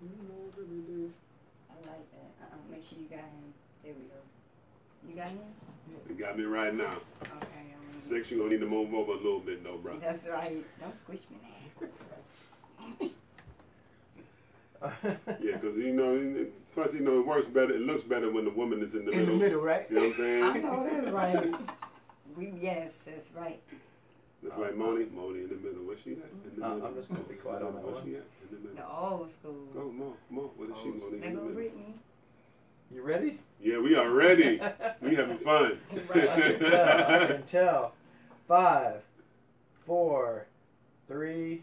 I like that. Make sure you got him. There we go. You got him? You got me right now. Okay. 6, you're going to need to move over a little bit, though, bro. That's right. Don't squish me now. Yeah, because, you know, plus, you know, it works better, it looks better when the woman is in the middle. In the middle, right? You know what I'm saying? I know that's right. Yes, that's right. That's like Moni in the middle. Where's she at? In the middle. I'm just going to be quiet on that one. Where's she at? In the middle. The old school. Go, Mo. What is she going There go Brittany. You ready? Yeah, we are ready. We having fun. Right. I can tell. 5, 4, 3.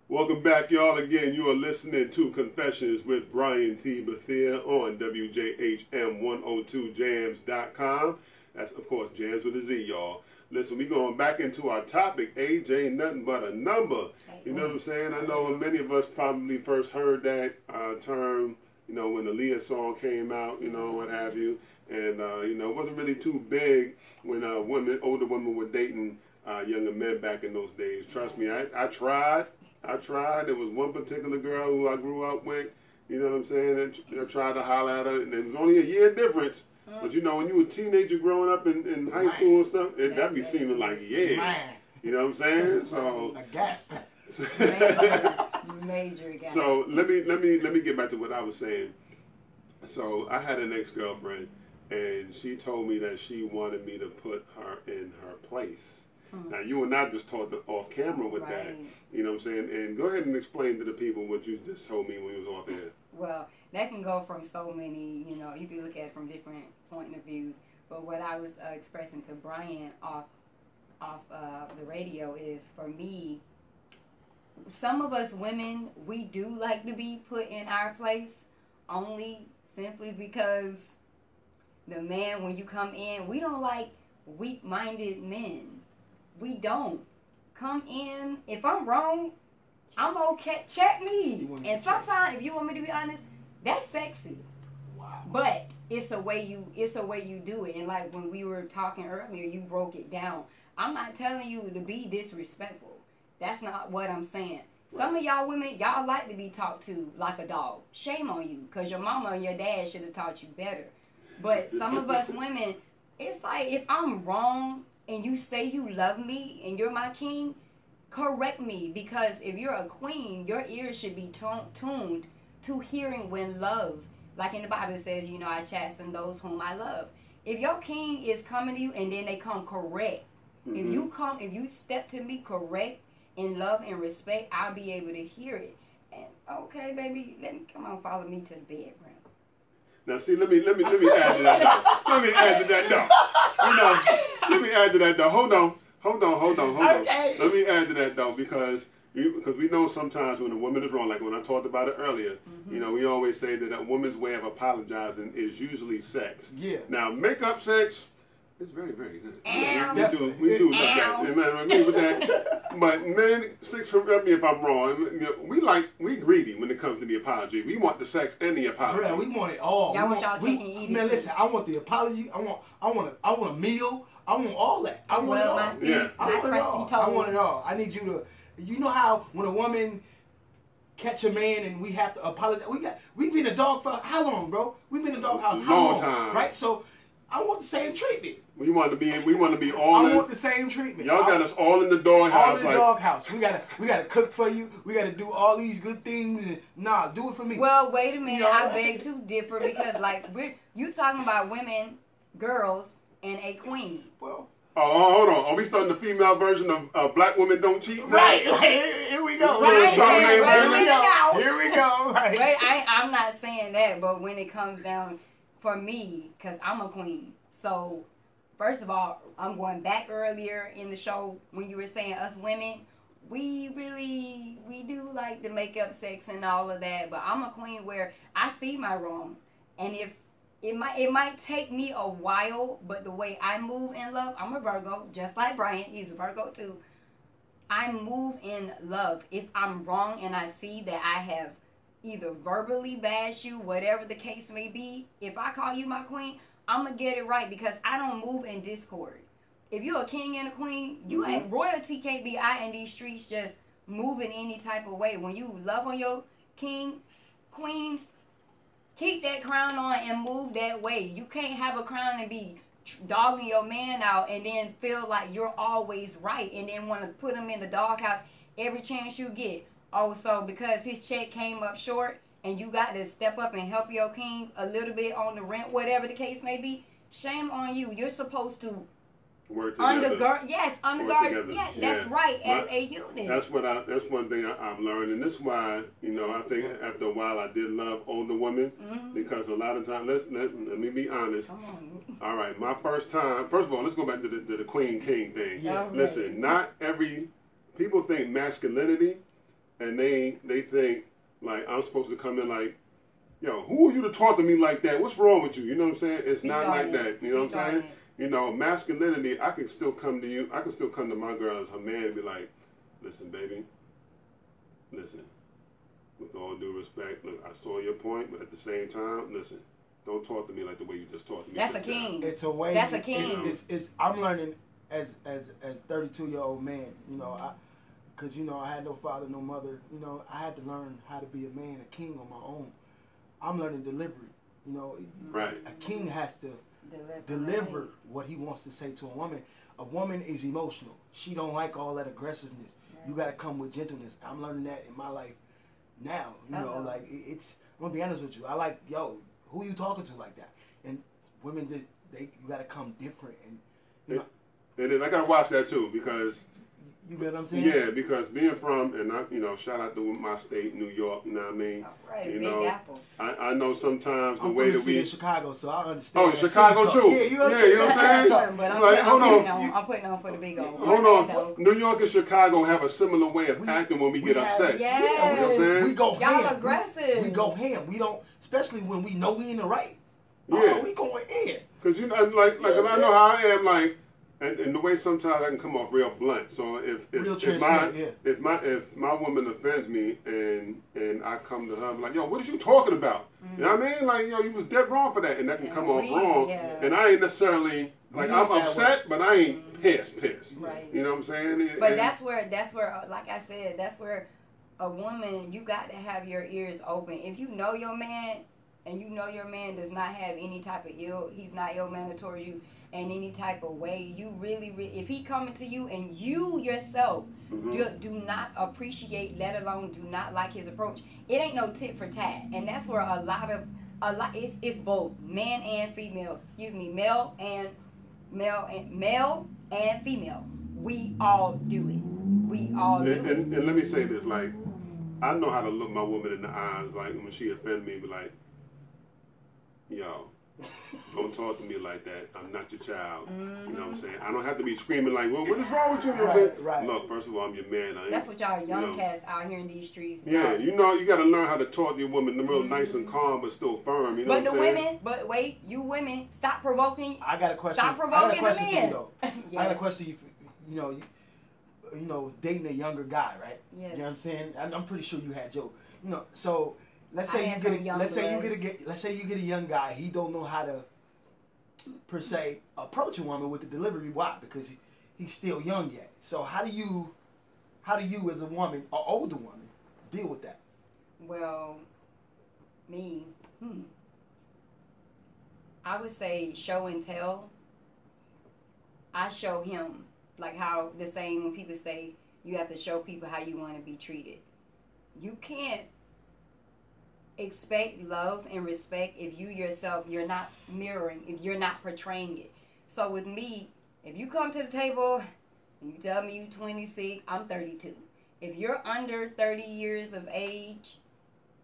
Welcome back, y'all. Again, you are listening to Confessions with Brian T. Bethea on WJHM102jams.com. That's, of course, Jams with a Z, y'all. Listen, we going back into our topic. Age ain't nothing but a number. You know what I'm saying? I know many of us probably first heard that term, you know, when the Leah song came out, you know, what have you. And, you know, it wasn't really too big when older women were dating younger men back in those days. Trust me, I tried. There was one particular girl who I grew up with, you know what I'm saying, and I tried to holler at her, and it was only a year difference. But, you know, when you were a teenager growing up in high school and stuff, that be seeming like years. You know what I'm saying? So a gap. Major gap. So let me get back to what I was saying. So I had an ex-girlfriend, and she told me that she wanted me to put her in her place. Now, you and I just talked off camera with that, you know what I'm saying? And go ahead and explain to the people what you just told me when you was off there. Well, that can go from so many, you know, you can look at it from different point of views. But what I was expressing to Brian off the radio is, for me, some of us women, we do like to be put in our place only simply because the man, when you come in, we don't like weak-minded men. We don't. Come in. If I'm wrong, I'm okay. Check me. And sometimes, if you want me to be honest, that's sexy. Wow. But it's a way you do it. And like when we were talking earlier, you broke it down. I'm not telling you to be disrespectful. That's not what I'm saying. Some of y'all women, y'all like to be talked to like a dog. Shame on you, because your mama and your dad should have taught you better. But some of us women, it's like, if I'm wrong and you say you love me and you're my king, correct me. Because if you're a queen, your ears should be tuned to hearing when love, like in the Bible it says, you know, I chasten those whom I love. If your king is coming to you and then they come correct, if you step to me correct in love and respect, I'll be able to hear it. And okay, baby, come on, follow me to the bed, bro. Now, see, let me add to that, though. Let me add to that, though. You know, let me add to that, though. Hold on. Okay. Let me add to that, though, because we know sometimes when a woman is wrong, like when I talked about it earlier, you know, we always say that a woman's way of apologizing is usually sex. Yeah. Now, make-up sex is very, very good. We do love that. And I agree with that. But men, correct me if I'm wrong. You know, we greedy when it comes to the apology. We want the sex and the apology. Bro, we want it all. Y'all want y'all cake and eat it. Man, listen, I want the apology. I want a meal. I want all that. I want it all. I want it all. I need you to. You know how when a woman catch a man and we have to apologize. We've been a dog for how long, bro? We've been a dog house how long? Time. Right? So I want the same treatment. We want to be all I want the same treatment. Y'all got us all in the doghouse. All in the doghouse. We gotta cook for you. We gotta do all these good things. And do it for me. Well, wait a minute. You know, I beg to differ, because like you talking about women, girls, and a queen. Well. Oh, hold on. Are we starting the female version of Black Women Don't Cheat? Right. Here we go. Right. Here we go. Right. Wait, I'm not saying that, but when it comes down for me, because I'm a queen. So, first of all, I'm going back earlier in the show when you were saying us women, we do like the makeup sex and all of that, but I'm a queen where I see my wrong. And if it might take me a while, but the way I move in love, I'm a Virgo, just like Brian, he's a Virgo too. I move in love. If I'm wrong and I see that I have either verbally bashed you, whatever the case may be, if I call you my queen, I'm going to get it right, because I don't move in discord. If you're a king and a queen, you ain't, royalty can't be out in these streets just move in any type of way. When you love on your queens, keep that crown on and move that way. You can't have a crown and be dogging your man out and then feel like you're always right and then want to put him in the doghouse every chance you get. Oh, so because his check came up short and you got to step up and help your king a little bit on the rent, whatever the case may be, shame on you. You're supposed to work together. Undergird. Yeah, that's right. As a unit. That's one thing I've learned, and this is why I think after a while I did love older women because a lot of times, let me be honest. Come on. All right, my first time. First of all, let's go back to the queen king thing. Yeah. Listen, not every people think masculinity, and they think like I'm supposed to come in like, yo, who are you to talk to me like that? What's wrong with you? You know what I'm saying? It's not like that. You know what I'm saying? You know, masculinity, I can still come to you. I can still come to my girl as her man and be like, listen, baby, listen, with all due respect, look, I saw your point, but at the same time, listen, don't talk to me like the way you just talked to me. That's a king. It's a way. That's a king. I'm learning as 32-year-old man, because, I had no father, no mother. I had to learn how to be a man, a king on my own. I'm learning delivery. Right. A king has to deliver what he wants to say to a woman. A woman is emotional. She don't like all that aggressiveness. Right. You got to come with gentleness. I'm learning that in my life now. Like it's. I'm gonna be honest with you. I like, yo, who you talking to like that? And women, you got to come different. And and I gotta watch that too because. You get what I'm saying? Yeah, because being from, and I, shout out to my state, New York, you know what I mean? All right, Big Apple. I know sometimes the I'm way from that we... in Chicago, so I understand. Oh, Chicago too? Yeah, you know what I'm saying? But I'm putting on for the big old. Hold on. New York and Chicago have a similar way of acting when we get upset. Yes. You know what I'm saying? We go ham. Y'all aggressive. We go ham. We don't, especially when we know we in the right. Yeah. We going in. Because, I know how I am, like... And the way sometimes I can come off real blunt. So if my woman offends me and I come to her I'm like, yo, what is you talking about? You know what I mean? Like, yo, you was dead wrong for that, and that can come off wrong. Yeah. And I ain't necessarily like I'm upset, but I ain't pissed. Right. You know what I'm saying? But that's where like I said, that's where a woman, you got to have your ears open. If you know your man and you know your man does not have any type of he's not ill-mannered towards you in any type of way, you really, if he coming to you and you yourself do not appreciate, let alone do not like his approach, it ain't no tit for tat. And that's where a lot it's both man and female, male and female. We all do it. We all do it. And let me say this, like, I know how to look my woman in the eyes, like when she offends me, be like, yo, don't talk to me like that. I'm not your child. You know what I'm saying? I don't have to be screaming like, well, what is wrong with you? You know what I'm saying? Right. Look, first of all, I'm your man. That's what y'all young cats out here in these streets. Yeah, you got to learn how to talk to your woman real nice and calm, but still firm. You know what I'm saying? But wait, you women, stop provoking. I got a question. Stop provoking the men. I got a question. Dating a younger guy, right? Yes. You know what I'm saying? I'm pretty sure you had Joe. So let's say you get a young guy. He don't know how to, per se, approach a woman with the delivery. Why? Because he's still young yet. So how do you as a woman, or older woman, deal with that? Well, me, I would say show and tell. I show him, like how the saying when people say you have to show people how you want to be treated. You can't expect love and respect if you yourself, you're not mirroring, if you're not portraying it. So with me, if you come to the table and you tell me you 26, I'm 32. If you're under 30 years of age,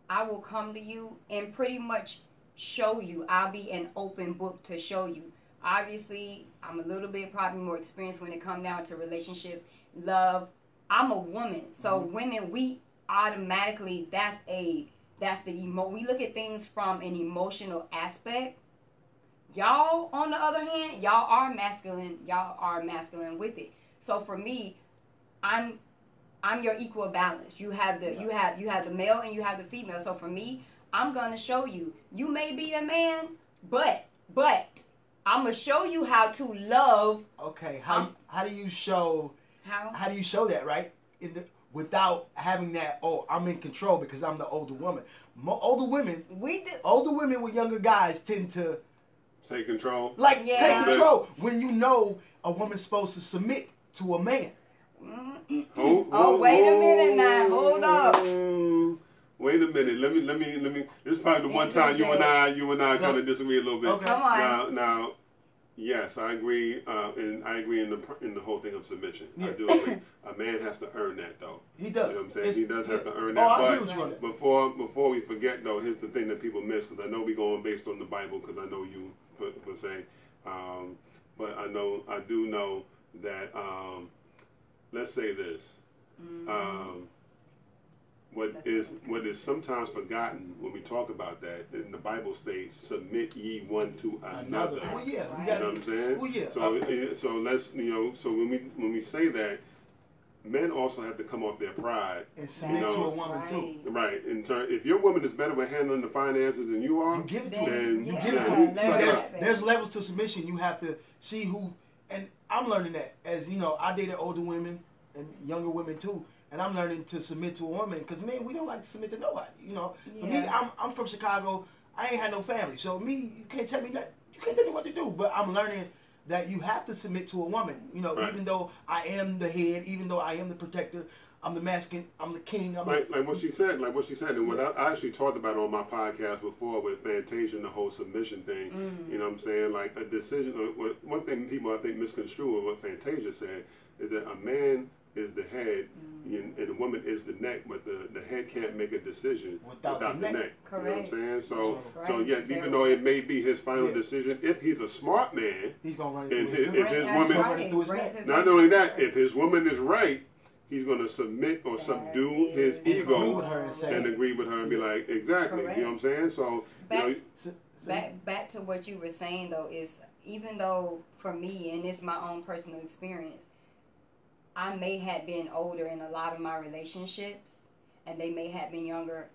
I will come to you and pretty much show you. I'll be an open book to show you. Obviously, I'm a little bit probably more experienced when it comes down to relationships, love. I'm a woman. So women, we automatically, we look at things from an emotional aspect. Y'all, on the other hand, y'all are masculine with it. So for me, I'm your equal balance. You have the male and you have the female. So for me, I'm gonna show you. You may be a man, but I'm gonna show you how to love. Okay, how do you show? How do you show that, right? without having that, oh, I'm in control because I'm the older woman. Older women with younger guys tend to take control. Like, take control when you know a woman's supposed to submit to a man. Wait a minute now. Hold up. Wait a minute. Let me. This is probably the one time you and I kind of disagree a little bit. Okay. Come on. Now, yes, I agree, and I agree in the whole thing of submission. Yeah. I do agree. A man has to earn that, though. He does. You know what I'm saying? He does have to earn that. I agree with you on that. Before we forget, though, here's the thing that people miss, because I know we're going based on the Bible, because I know you per se, but I do know that. Let's say this. What is sometimes forgotten when we talk about that, in the Bible states, submit ye one to another. Well, yeah, you know what I'm saying? Well, yeah. So let's so when we say that, men also have to come off their pride and submit to a woman too. Right. If your woman is better with handling the finances than you are, you give it to her. Then You give it to her. There's levels to submission. You have to see who. And I'm learning that, as you know, I dated older women and younger women too, and I'm learning to submit to a woman, because men, we don't like to submit to nobody. You know, for me, I'm from Chicago. I ain't had no family, so me, you can't tell me that. You can't tell me what to do. But I'm learning that you have to submit to a woman. You know, even though I am the head, even though I am the protector, I'm the masculine, I'm the king. Like what she said, and what I actually talked about on my podcast before with Fantasia and the whole submission thing. Mm-hmm. You know what I'm saying? Like a decision. One thing people I think misconstrue what Fantasia said is that a man is the head, and the woman is the neck, but the head can't make a decision without the neck. Correct. You know what I'm saying? So yeah, even though it may be his final decision, if he's a smart man, he's gonna run it if his woman, not only that, if his woman is right, he's going to submit or subdue his ego and agree with her and be like, exactly. Correct. You know what I'm saying? So, back to what you were saying, though, is even though for me, and it's my own personal experience, I may have been older in a lot of my relationships, and they may have been younger,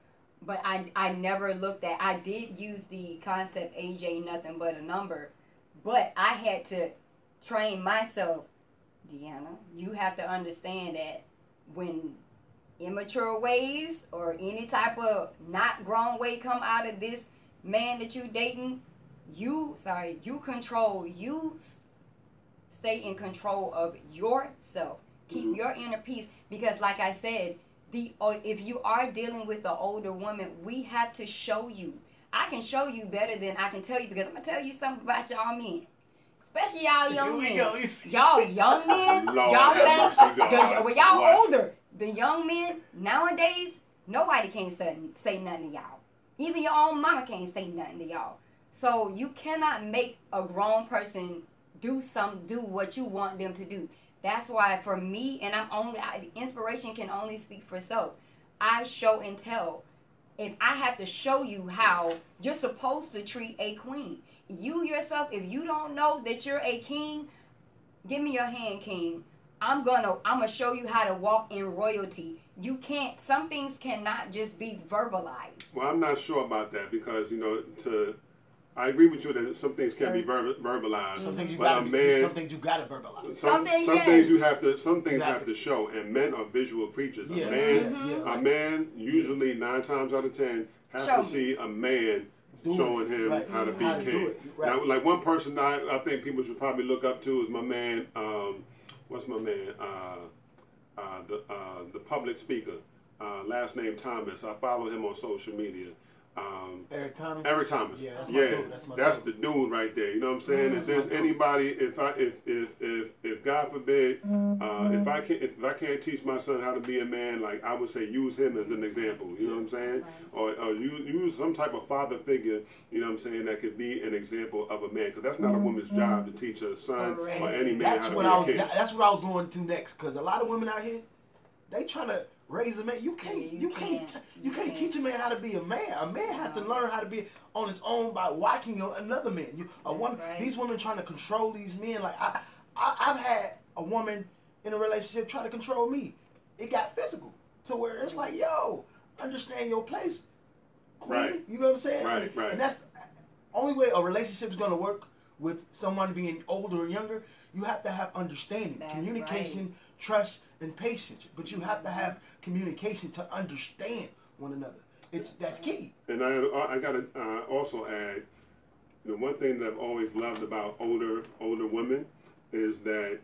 but I never looked at, I did use the concept age ain't nothing but a number, but I had to train myself. Deanna, you have to understand that when immature ways or any type of not grown way come out of this man that you dating, you stay in control of yourself. Keep your inner peace, because like I said, if you are dealing with an older woman, we have to show you. I can show you better than I can tell you, because I'm going to tell you something about y'all men. Especially y'all young men. Y'all young men, y'all think, when y'all older, the young men nowadays, nobody can say nothing to y'all. Even your own mama can't say nothing to y'all. So you cannot make a grown person do what you want them to do. That's why for me, and inspiration can only speak for self. I show and tell. If I have to show you how you're supposed to treat a queen. You yourself, if you don't know that you're a king, give me your hand, king. I'm gonna show you how to walk in royalty. You can't, some things cannot just be verbalized. Well, I'm not sure about that, because, you know, I agree with you that some things can be verbalized. Some things you gotta verbalize. Some things you have to. Some things have to show. And men are visual creatures. A man usually 9 times out of 10 has to see a man showing him how to be king. Now, like one person I think people should probably look up to is my man. What's my man? The public speaker. Last name Thomas. I follow him on social media. Eric Thomas. Eric Thomas. Yeah, that's the dude right there. You know what I'm saying? If there's anybody, if God forbid, if I can't teach my son how to be a man, like I would say, use him as an example. You know what I'm saying? Or use some type of father figure. You know what I'm saying? That could be an example of a man, because that's not a woman's job to teach a son or any man how to be a king. That's what I was going to next, because a lot of women out here, they trying to raise a man. You can't teach a man how to be a man. A man has to learn how to be on his own by watching another man. These women trying to control these men. Like I've had a woman in a relationship try to control me. It got physical to where it's like, yo, understand your place, queen. Right. You know what I'm saying? Right. And that's the only way a relationship is going to work with someone being older or younger. You have to have understanding, communication, trust, and patience, but you have to have communication to understand one another. That's key. And I gotta also add, the one thing that I've always loved about older women is that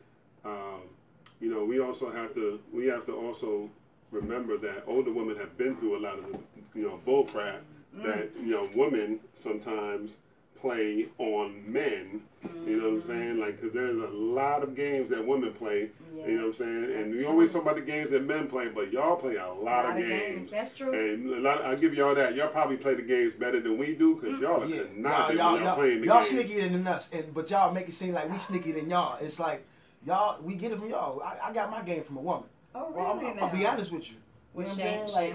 you know, we have to also remember that older women have been through a lot of the, you know, bull crap that, you know, women sometimes play on men. You know what I'm saying? Like, because there's a lot of games that women play. Yes, you know what I'm saying? And we always talk about the games that men play, but y'all play a lot of games. That's true. And I'll give y'all that. Y'all probably play the games better than we do, because y'all are conniving when y'all playing the games. Y'all sneakier than us, but y'all make it seem like we sneakier than y'all. It's like, y'all, we get it from y'all. I got my game from a woman. Oh, really? I'll be honest with you. You know what I'm saying? Like,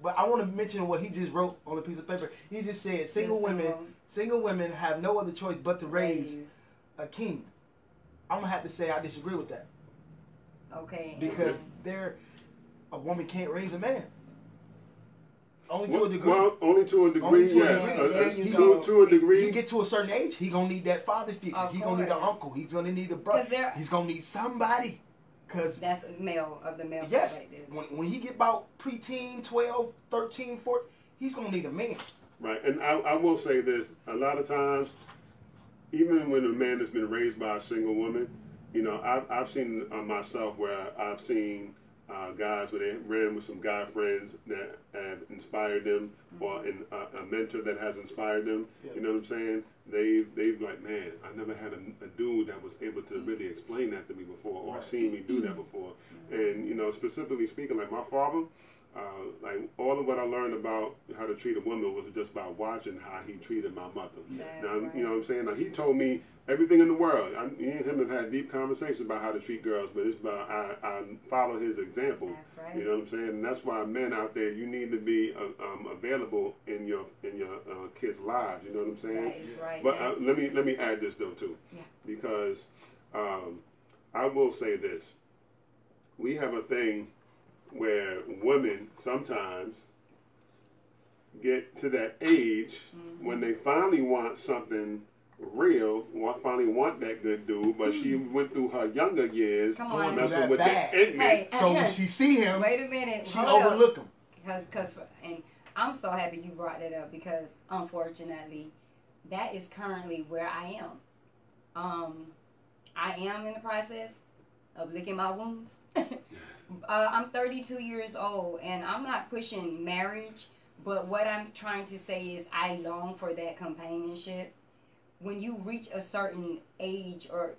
but I want to mention what he just wrote on a piece of paper. He just said single women have no other choice but to raise a king. I'm gonna have to say I disagree with that. Okay. Because a woman can't raise a man. Only to a degree. Well, only to a degree, yes. To a degree. You get to a certain age, he gonna need that father figure. He gonna need an uncle. He's gonna need a brother. He's gonna need somebody. Cause that's male of the male. Yes. When he get about preteen, 12, 13, 14, he's gonna need a man. Right. And I will say this: a lot of times, even when a man has been raised by a single woman, you know, I've seen myself where I've seen guys where they ran with some guy friends that have inspired them, or a mentor that has inspired them. Yeah. You know what I'm saying? They've like, man, I never had a dude that was able to really explain that to me before, or seen me do that before. And you know, specifically speaking, like my father, like all of what I learned about how to treat a woman was just by watching how he treated my mother. Now, you know what I'm saying? Now, he told me everything in the world. Me and him have had deep conversations about how to treat girls, but it's about I follow his example. That's right. You know what I'm saying? And that's why men out there, you need to be available in your kids' lives. You know what I'm saying? Right. But let me add this though too, because I will say this: we have a thing where women sometimes get to that age when they finally want something real, finally want that good dude, but she went through her younger years messing with the ignorant. So when she see him, wait a minute, she overlook him. And I'm so happy you brought that up, because unfortunately, that is currently where I am. I am in the process of licking my wounds. I'm 32 years old, and I'm not pushing marriage, but what I'm trying to say is I long for that companionship. When you reach a certain age, or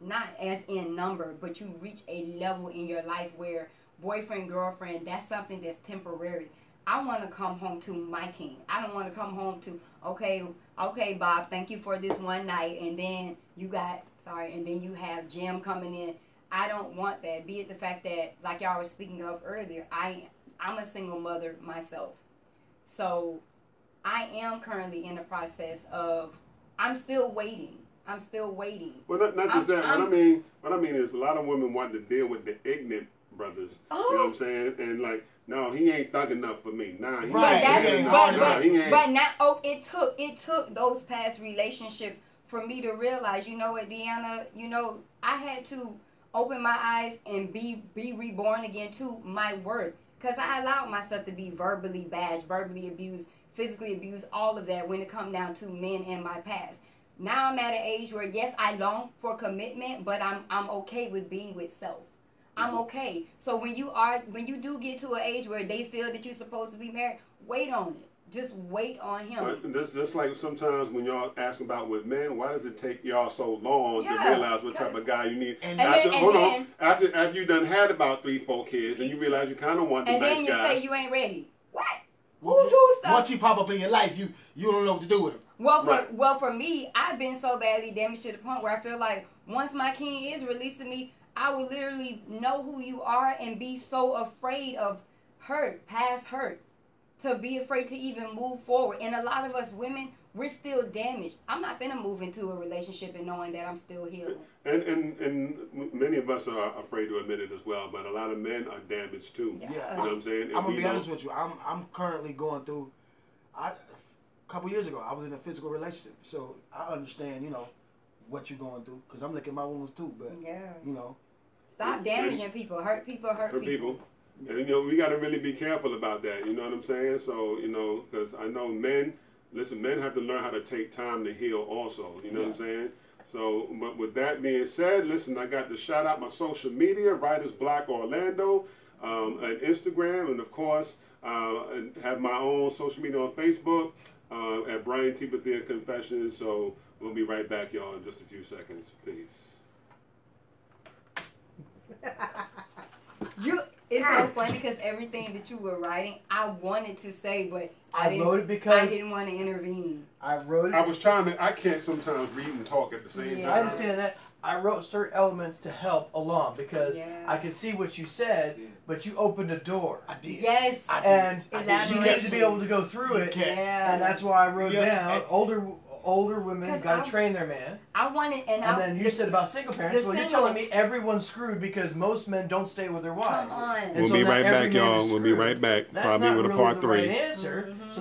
not as in number, but you reach a level in your life where boyfriend, girlfriend, that's something that's temporary. I want to come home to my king. I don't want to come home to, okay, Bob, thank you for this one night, and then you have Jim coming in. I don't want that. Be it the fact that, like y'all were speaking of earlier, I'm a single mother myself. So I am currently in the process of, I'm still waiting. Well, not just that. What I mean is a lot of women want to deal with the ignorant brothers. You know what I'm saying? And like, no, he ain't thug enough for me. Nah, he ain't. But now, it took those past relationships for me to realize, you know what, Deanna, you know, I had to open my eyes and be reborn again to my word, because I allowed myself to be verbally bashed, verbally abused, physically abused, all of that when it come down to men in my past. Now I'm at an age where, yes, I long for commitment, but I'm okay with being with self. I'm okay. So when you do get to an age where they feel that you're supposed to be married, wait on it. Just wait on him. But that's like sometimes when y'all ask about with men, why does it take y'all so long to realize what type of guy you need? After you done had about 3-4 kids and you realize you kind of want the nice guy. And then you say you ain't ready. What? Who do stuff? Once he pop up in your life, you don't know what to do with him. Well, for me, I've been so badly damaged to the point where I feel like once my king is releasing me, I will literally know who you are and be so afraid of past hurt, to be afraid to even move forward. And a lot of us women, we're still damaged. I'm not gonna move into a relationship and knowing that I'm still healing. And many of us are afraid to admit it as well, but a lot of men are damaged too. Yeah. You know what I'm saying? I'm gonna be honest with you. I'm currently going through. A couple years ago, I was in a physical relationship, so I understand, you know, what you're going through, because I'm licking my wounds too. But you know, Stop damaging people. Hurt people. Hurt people. And you know, we got to really be careful about that. You know what I'm saying? So you know, because I know men. Listen, men have to learn how to take time to heal also. You know what I'm saying? So, but with that being said, listen, I got to shout out my social media, Writers Block Orlando, and Instagram, and of course, and have my own social media on Facebook at Brian T. Bethea Confessions. So we'll be right back, y'all, in just a few seconds. Peace. It's so funny because everything that you were writing, I wanted to say, but I wrote it because I didn't want to intervene. I wrote it. I was trying to. I can't sometimes read and talk at the same time. I understand that. I wrote certain elements to help along because I could see what you said, but you opened a door. I did. Yes. And she needs to be able to go through it. Yeah. And that's why I wrote down older women got to train their man. I wanted, and then you said about single parents. Well, you're telling me everyone's screwed because most men don't stay with their wives. Come on. We'll be right back, y'all. We'll be right back. That's probably not with a really part the 3. Right answer.